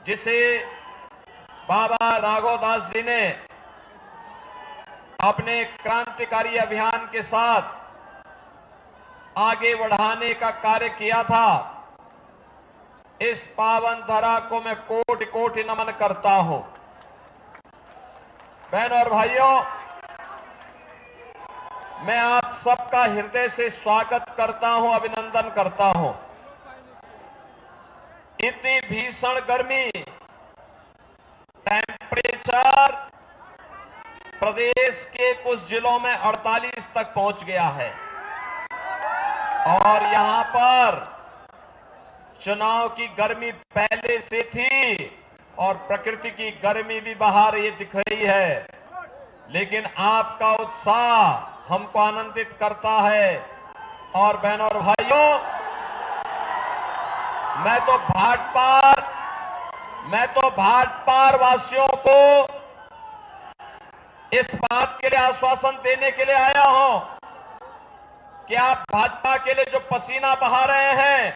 जिसे बाबा राघवदास जी ने अपने क्रांतिकारी अभियान के साथ आगे बढ़ाने का कार्य किया था, इस पावन धरा को मैं कोटि कोटि नमन करता हूं। बहनों और भाइयों, मैं आप सबका हृदय से स्वागत करता हूं, अभिनंदन करता हूं। इतनी भीषण गर्मी, टेम्परेचर प्रदेश के कुछ जिलों में 48 तक पहुंच गया है और यहां पर चुनाव की गर्मी पहले से थी और प्रकृति की गर्मी भी बाहर ये दिख रही है, लेकिन आपका उत्साह हमको आनंदित करता है। और बहनों और भाइयों, मैं तो भाट पार वासियों को इस बात के लिए आश्वासन देने के लिए आया हूं कि आप भाजपा के लिए जो पसीना बहा रहे हैं,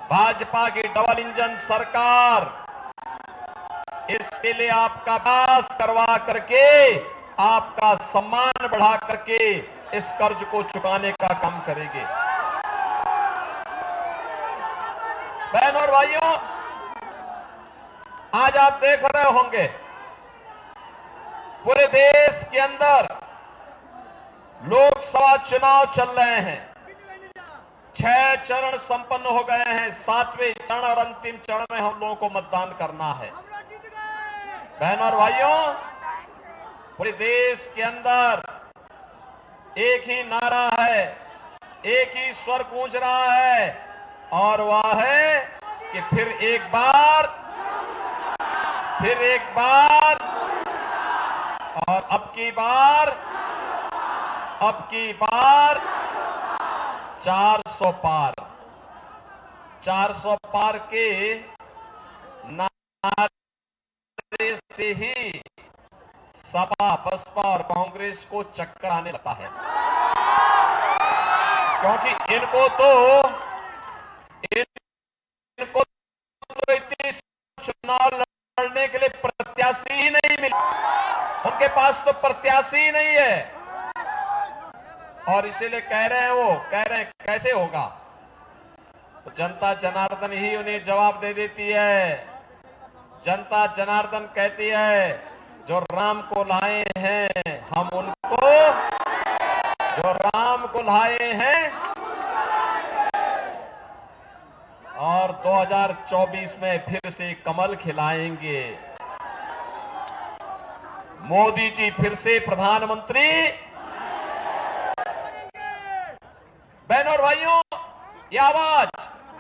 भाजपा की डबल इंजन सरकार इसके लिए आपका पास करवा करके, आपका सम्मान बढ़ा करके इस कर्ज को चुकाने का काम करेंगे। बहनों और भाइयों, आज आप देख रहे होंगे पूरे देश के अंदर लोकसभा चुनाव चल रहे हैं। 6 चरण संपन्न हो गए हैं, 7वें चरण और अंतिम चरण में हम लोगों को मतदान करना है। बहनों और भाइयों, पूरे देश के अंदर एक ही नारा है, एक ही स्वर गूंज रहा है और वह है कि फिर एक बार और अब की बार 400 पार। 400 पार के नारे से ही सपा, बसपा और कांग्रेस को चक्कर आने लगता है, क्योंकि इनको तो इतनी चुनाव लड़ने के लिए प्रत्याशी ही नहीं मिले, उनके पास तो प्रत्याशी ही नहीं है और इसीलिए कह रहे हैं कैसे होगा। तो जनता जनार्दन ही उन्हें जवाब दे देती है। जनता जनार्दन कहती है, जो राम को लाए हैं हम उनको, जो राम को लाए हैं, और 2024 में फिर से कमल खिलाएंगे। मोदी जी फिर से प्रधानमंत्री। बहनों और भाइयों, ये आवाज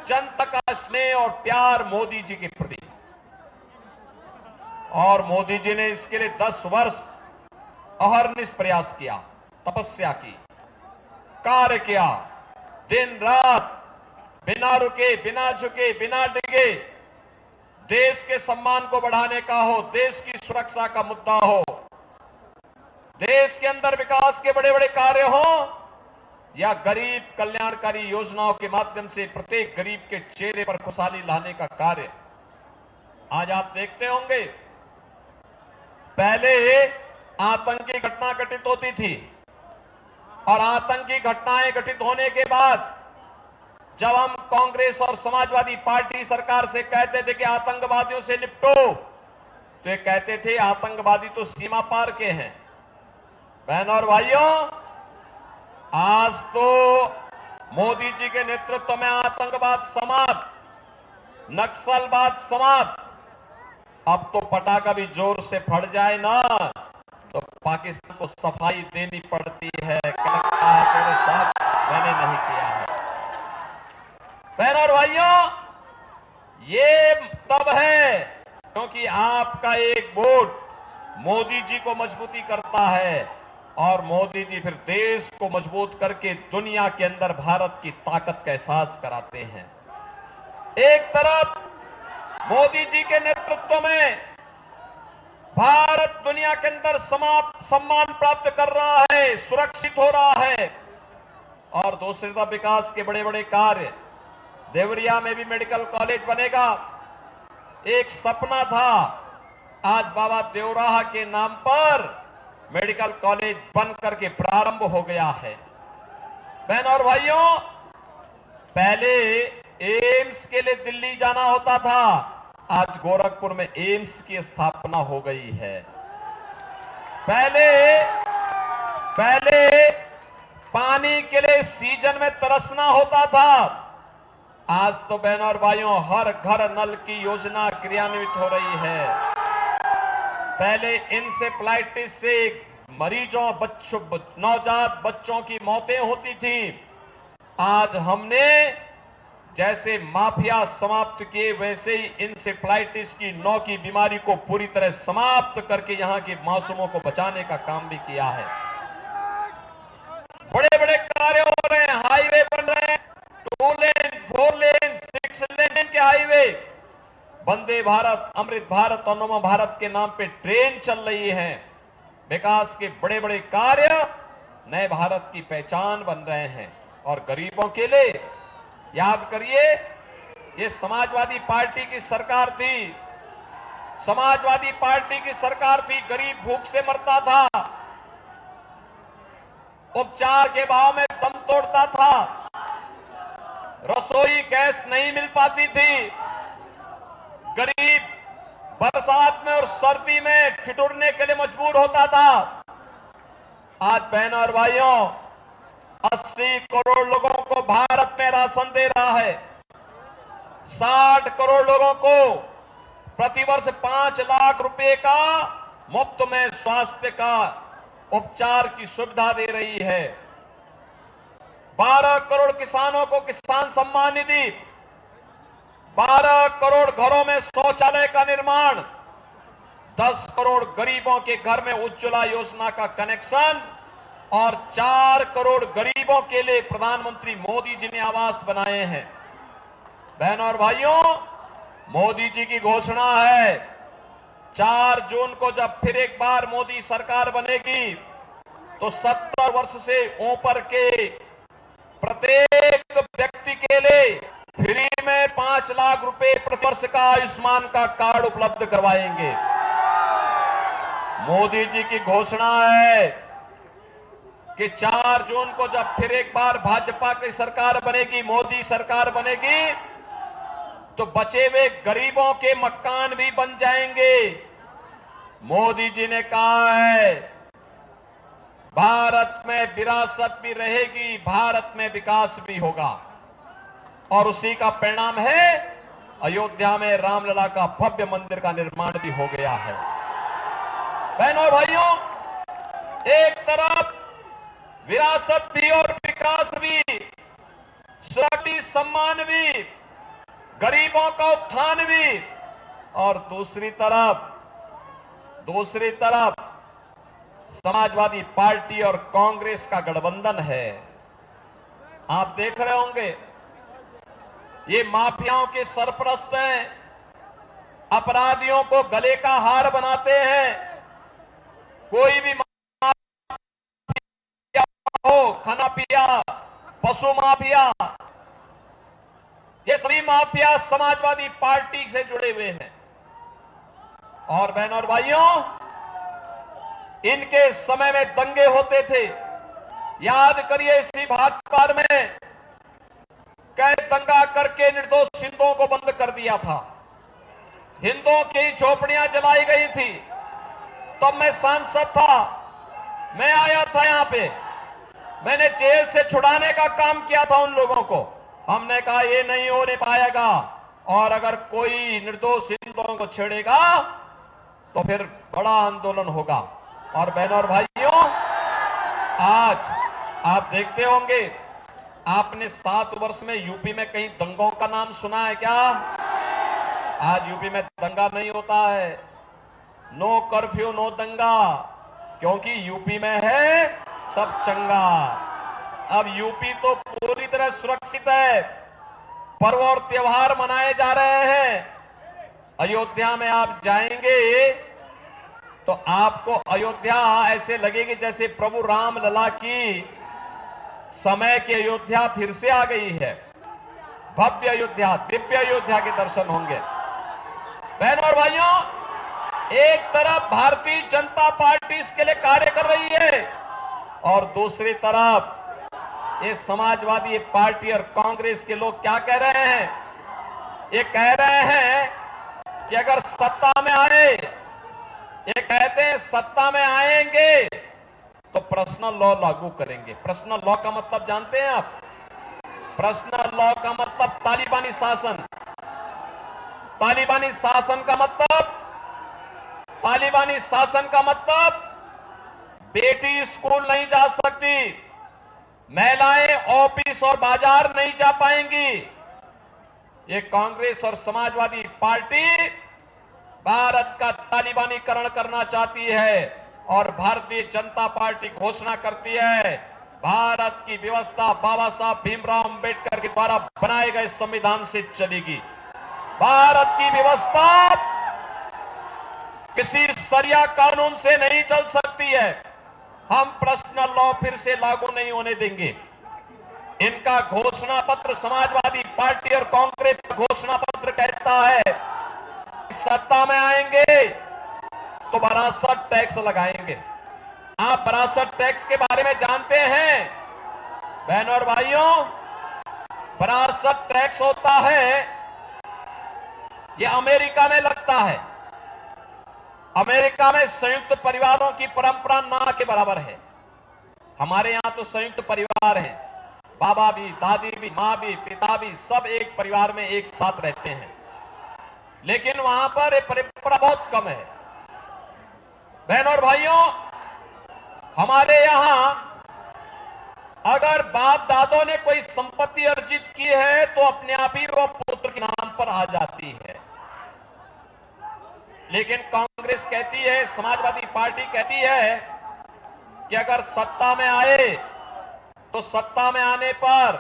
जनता का स्नेह और प्यार मोदी जी के प्रति, और मोदी जी ने इसके लिए 10 वर्ष अहर्निश प्रयास किया, तपस्या की, कार्य किया, दिन रात बिना रुके, बिना झुके, बिना डिगे, देश के सम्मान को बढ़ाने का हो, देश की सुरक्षा का मुद्दा हो, देश के अंदर विकास के बड़े बड़े कार्य हो या गरीब कल्याणकारी योजनाओं के माध्यम से प्रत्येक गरीब के चेहरे पर खुशहाली लाने का कार्य। आज आप देखते होंगे, पहले आतंकी घटना घटित होती थी और आतंकी घटनाएं घटित होने के बाद जब हम कांग्रेस और समाजवादी पार्टी सरकार से कहते थे कि आतंकवादियों से निपटो, तो ये कहते थे आतंकवादी तो सीमा पार के हैं। बहनों और भाइयों, आज तो मोदी जी के नेतृत्व में आतंकवाद समाप्त, नक्सलवाद समाप्त। अब तो पटाखा भी जोर से फट जाए ना तो पाकिस्तान को सफाई देनी पड़ती है, लगता है तेरे साथ मैंने नहीं किया है। बहनों और भाइयों, ये तब है क्योंकि आपका एक वोट मोदी जी को मजबूती करता है और मोदी जी फिर देश को मजबूत करके दुनिया के अंदर भारत की ताकत का एहसास कराते हैं। एक तरफ मोदी जी के नेतृत्व में भारत दुनिया के अंदर सम्मान प्राप्त कर रहा है, सुरक्षित हो रहा है, और दूसरी तरफ विकास के बड़े बड़े कार्य। देवरिया में भी मेडिकल कॉलेज बनेगा, एक सपना था, आज बाबा देवराहा के नाम पर मेडिकल कॉलेज बन करके प्रारंभ हो गया है। बहन और भाइयों, पहले एम्स के लिए दिल्ली जाना होता था, आज गोरखपुर में एम्स की स्थापना हो गई है। पहले पानी के लिए सीजन में तरसना होता था, आज तो बहनों और भाइयों हर घर नल की योजना क्रियान्वित हो रही है। पहले इंसेफ्लाइटिस से मरीजों नवजात बच्चों की मौतें होती थी, आज हमने जैसे माफिया समाप्त किए वैसे ही इंसेफ्लाइटिस की नौ की बीमारी को पूरी तरह समाप्त करके यहां के मासूमों को बचाने का काम भी किया है। बड़े बड़े कार्य हो रहे हैं, हाईवे बन रहे हैं, 2 लेन 4 लेन 6 लेन के हाईवे, वंदे भारत, अमृत भारत और नमो भारत के नाम पे ट्रेन चल रही है। विकास के बड़े बड़े कार्य नए भारत की पहचान बन रहे हैं। और गरीबों के लिए याद करिए, ये समाजवादी पार्टी की सरकार थी, समाजवादी पार्टी की सरकार थी, गरीब भूख से मरता था, उपचार के भाव में दम तोड़ता था, रसोई गैस नहीं मिल पाती थी, गरीब बरसात में और सर्दी में ठिठुरने के लिए मजबूर होता था। आज बहनों और भाइयों, 80 करोड़ लोगों को भारत में राशन दे रहा है, 60 करोड़ लोगों को प्रतिवर्ष 5 लाख रुपए का मुफ्त में स्वास्थ्य का उपचार की सुविधा दे रही है, 12 करोड़ किसानों को किसान सम्मान निधि, 12 करोड़ घरों में शौचालय का निर्माण, 10 करोड़ गरीबों के घर में उज्ज्वला योजना का कनेक्शन और 4 करोड़ गरीबों के लिए प्रधानमंत्री मोदी जी ने आवास बनाए हैं। बहनों और भाइयों, मोदी जी की घोषणा है 4 जून को जब फिर एक बार मोदी सरकार बनेगी तो 70 वर्ष से ऊपर के प्रत्येक व्यक्ति के लिए फ्री में 5 लाख रुपए प्रति वर्ष का आयुष्मान का कार्ड उपलब्ध करवाएंगे। मोदी जी की घोषणा है कि 4 जून को जब फिर एक बार भाजपा की सरकार बनेगी, मोदी सरकार बनेगी, तो बचे हुए गरीबों के मकान भी बन जाएंगे। मोदी जी ने कहा है भारत में विरासत भी रहेगी, भारत में विकास भी होगा, और उसी का परिणाम है अयोध्या में रामलला का भव्य मंदिर का निर्माण भी हो गया है। बहनों और भाइयों, एक तरफ विरासत भी और विकास भी, सुरक्षा सम्मान भी, गरीबों का उत्थान भी, और दूसरी तरफ समाजवादी पार्टी और कांग्रेस का गठबंधन है। आप देख रहे होंगे ये माफियाओं के सरपरस्त हैं, अपराधियों को गले का हार बनाते हैं। कोई भी हो, खाना पिया, पशु माफिया, ये सभी माफिया समाजवादी पार्टी से जुड़े हुए हैं। और बहनों और भाइयों, इनके समय में दंगे होते थे, याद करिए इसी भाजपा में कई दंगा करके निर्दोष हिंदुओं को बंद कर दिया था, हिंदुओं की झोपड़ियां जलाई गई थी। तब मैं सांसद था, मैं आया था यहां पे, मैंने जेल से छुड़ाने का काम किया था उन लोगों को। हमने कहा ये नहीं होने पाएगा, और अगर कोई निर्दोष हिंदुओं को छेड़ेगा तो फिर बड़ा आंदोलन होगा। और बहनों और भाइयों, आज आप देखते होंगे, आपने 7 वर्ष में यूपी में कहीं दंगों का नाम सुना है क्या? आज यूपी में दंगा नहीं होता है, नो कर्फ्यू नो दंगा, क्योंकि यूपी में है सब चंगा। अब यूपी तो पूरी तरह सुरक्षित है, पर्व और त्योहार मनाए जा रहे हैं। अयोध्या में आप जाएंगे तो आपको अयोध्या ऐसे लगेगी जैसे प्रभु राम लला की समय की अयोध्या फिर से आ गई है। भव्य अयोध्या, दिव्य अयोध्या के दर्शन होंगे। बहनों और भाइयों, एक तरफ भारतीय जनता पार्टी इसके लिए कार्य कर रही है और दूसरी तरफ ये समाजवादी पार्टी और कांग्रेस के लोग क्या कह रहे हैं? ये कह रहे हैं कि अगर सत्ता में आए, ये कहते हैं सत्ता में आएंगे तो पर्सनल लॉ लागू करेंगे। पर्सनल लॉ का मतलब जानते हैं आप? पर्सनल लॉ का मतलब तालिबानी शासन। तालिबानी शासन का मतलब, तालिबानी शासन का मतलब बेटी स्कूल नहीं जा सकती, महिलाएं ऑफिस और बाजार नहीं जा पाएंगी। ये कांग्रेस और समाजवादी पार्टी भारत का तालिबानीकरण करना चाहती है और भारतीय जनता पार्टी घोषणा करती है भारत की व्यवस्था बाबा साहब भीमराव अंबेडकर के द्वारा बनाए गए संविधान से चलेगी। भारत की व्यवस्था किसी सरिया कानून से नहीं चल सकती है। हम पर्सनल लॉ फिर से लागू नहीं होने देंगे। इनका घोषणा पत्र, समाजवादी पार्टी और कांग्रेस का घोषणा पत्र कहता है सत्ता में आएंगे तो विरासत टैक्स लगाएंगे। आप विरासत टैक्स के बारे में जानते हैं बहनों और भाइयों? विरासत टैक्स होता है, यह अमेरिका में लगता है। अमेरिका में संयुक्त परिवारों की परंपरा ना के बराबर है। हमारे यहां तो संयुक्त परिवार है, बाबा भी, दादी भी, मां भी, पिता भी, सब एक परिवार में एक साथ रहते हैं, लेकिन वहां पर एक परंपरा बहुत कम है। बहनों और भाइयों, हमारे यहां अगर बाप दादों ने कोई संपत्ति अर्जित की है तो अपने आप ही वो पुत्र के नाम पर आ जाती है। लेकिन कांग्रेस कहती है, समाजवादी पार्टी कहती है कि अगर सत्ता में आए तो सत्ता में आने पर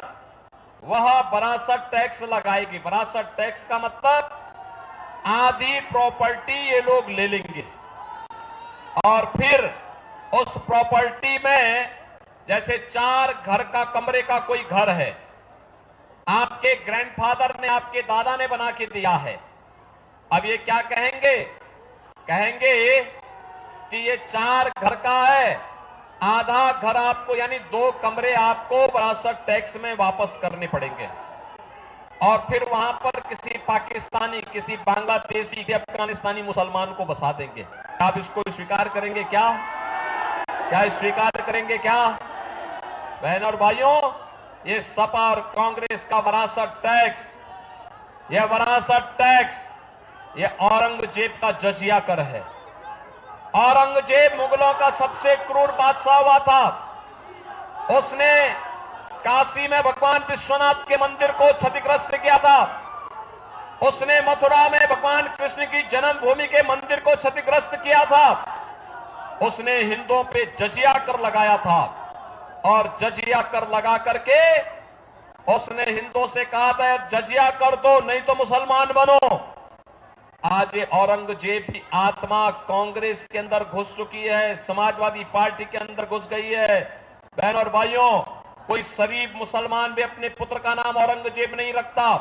वह विरासत टैक्स लगाएगी। विरासत टैक्स का मतलब आधी प्रॉपर्टी ये लोग ले लेंगे और फिर उस प्रॉपर्टी में, जैसे 4 घर का कमरे का कोई घर है, आपके ग्रैंडफादर ने, आपके दादा ने बना के दिया है। अब ये क्या कहेंगे? कहेंगे कि ये 4 घर का है, आधा घर आपको, यानी 2 कमरे आपको विरासत टैक्स में वापस करने पड़ेंगे और फिर वहां पर किसी पाकिस्तानी, किसी बांग्लादेशी, किसी अफगानिस्तानी मुसलमान को बसा देंगे। आप इसको स्वीकार करेंगे क्या? क्या स्वीकार करेंगे क्या? बहनों और भाइयों, ये सपा और कांग्रेस का विरासत टैक्स, यह विरासत टैक्स, यह औरंगजेब का जजिया कर है। औरंगजेब मुगलों का सबसे क्रूर बादशाह हुआ था। उसने काशी में भगवान विश्वनाथ के मंदिर को क्षतिग्रस्त किया था। उसने मथुरा में भगवान कृष्ण की जन्मभूमि के मंदिर को क्षतिग्रस्त किया था। उसने हिंदुओं पे जजिया कर लगाया था और जजिया कर लगा करके उसने हिंदुओं से कहा था जजिया कर दो नहीं तो मुसलमान बनो। आज ये औरंगजेब की आत्मा कांग्रेस के अंदर घुस चुकी है, समाजवादी पार्टी के अंदर घुस गई है। बहनों और भाइयों, कोई शरीफ मुसलमान भी अपने पुत्र का नाम औरंगजेब नहीं रखता,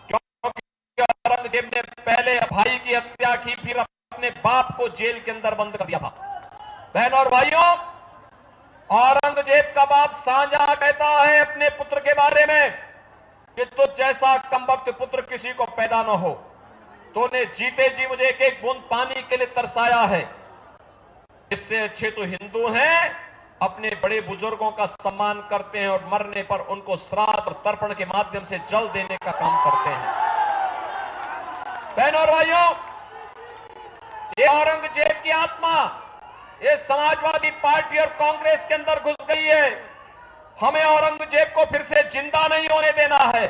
क्योंकि औरंगजेब ने पहले भाई की हत्या की, फिर अपने बाप को जेल के अंदर बंद कर दिया था। बहनों और भाइयों, औरंगजेब का बाप शाहजहां कहता है अपने पुत्र के बारे में कि तुझ जैसा कमबख्त पुत्र किसी को पैदा न हो, तूने जीते जी मुझे एक एक बूंद पानी के लिए तरसाया है। इससे अच्छे तो हिंदू हैं, अपने बड़े बुजुर्गों का सम्मान करते हैं और मरने पर उनको श्राद्ध और तर्पण के माध्यम से जल देने का काम करते हैं। बहनों और भाइयों, ये औरंगजेब की आत्मा ये समाजवादी पार्टी और कांग्रेस के अंदर घुस गई है। हमें औरंगजेब को फिर से जिंदा नहीं होने देना है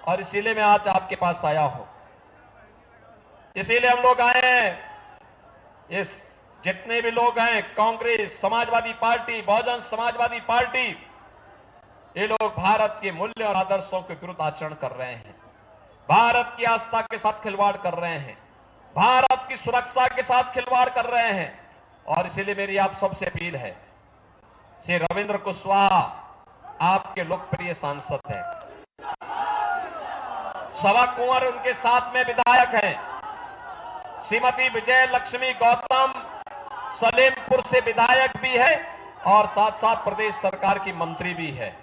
और इसीलिए मैं आज आपके पास आया हूं। इसीलिए हम लोग आए हैं। इस जितने भी लोग हैं, कांग्रेस, समाजवादी पार्टी, बहुजन समाजवादी पार्टी, ये लोग भारत के मूल्य और आदर्शों के विरुद्ध आचरण कर रहे हैं, भारत की आस्था के साथ खिलवाड़ कर रहे हैं, भारत की सुरक्षा के साथ खिलवाड़ कर रहे हैं। और इसीलिए मेरी आप सबसे अपील है, श्री रविंद्र कुशवाहा आपके लोकप्रिय सांसद हैं, सवा कुंवर उनके साथ में विधायक हैं, श्रीमती विजय लक्ष्मी गौतम सलेमपुर से विधायक भी है और साथ साथ प्रदेश सरकार की मंत्री भी है।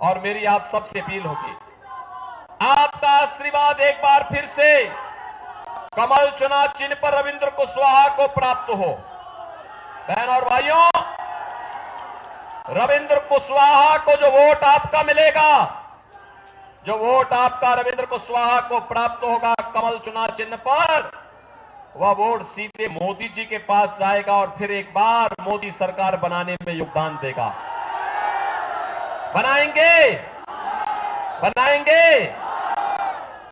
और मेरी आप सबसे अपील होगी, आपका आशीर्वाद एक बार फिर से कमल चुनाव चिन्ह पर रविंद्र कुशवाहा को प्राप्त हो। बहन और भाइयों, रविंद्र कुशवाहा को जो वोट आपका मिलेगा, जो वोट आपका रविंद्र कुशवाहा को प्राप्त होगा कमल चुनाव चिन्ह पर, वह वोट सीधे मोदी जी के पास जाएगा और फिर एक बार मोदी सरकार बनाने में योगदान देगा। बनाएंगे, बनाएंगे।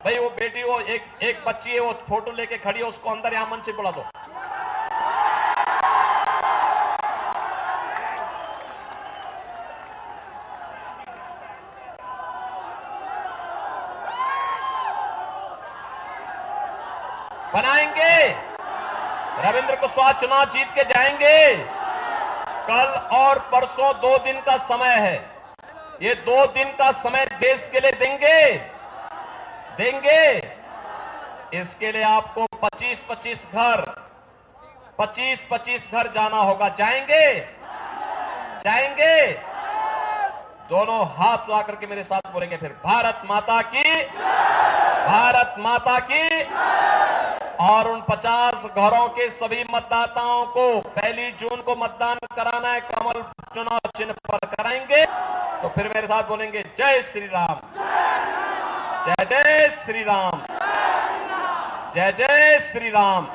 भाई वो बेटी, वो एक बच्ची है, वो फोटो लेके खड़ी है, उसको अंदर यहां मंच से बुला दो। बनाएंगे। रविंद्र कुशवाहा चुनाव जीत के जाएंगे। कल और परसों 2 दिन का समय है। ये 2 दिन का समय देश के लिए देंगे। इसके लिए आपको 25-25 घर जाना होगा। जाएंगे। दोनों हाथ ला करके मेरे साथ बोलेंगे फिर, भारत माता की। और उन 50 घरों के सभी मतदाताओं को 1 जून को मतदान कराना है, कमल चुनाव चिन्ह पर कराएंगे। तो फिर मेरे साथ बोलेंगे, जय श्री राम, जय जय श्री राम, जय जय श्री राम।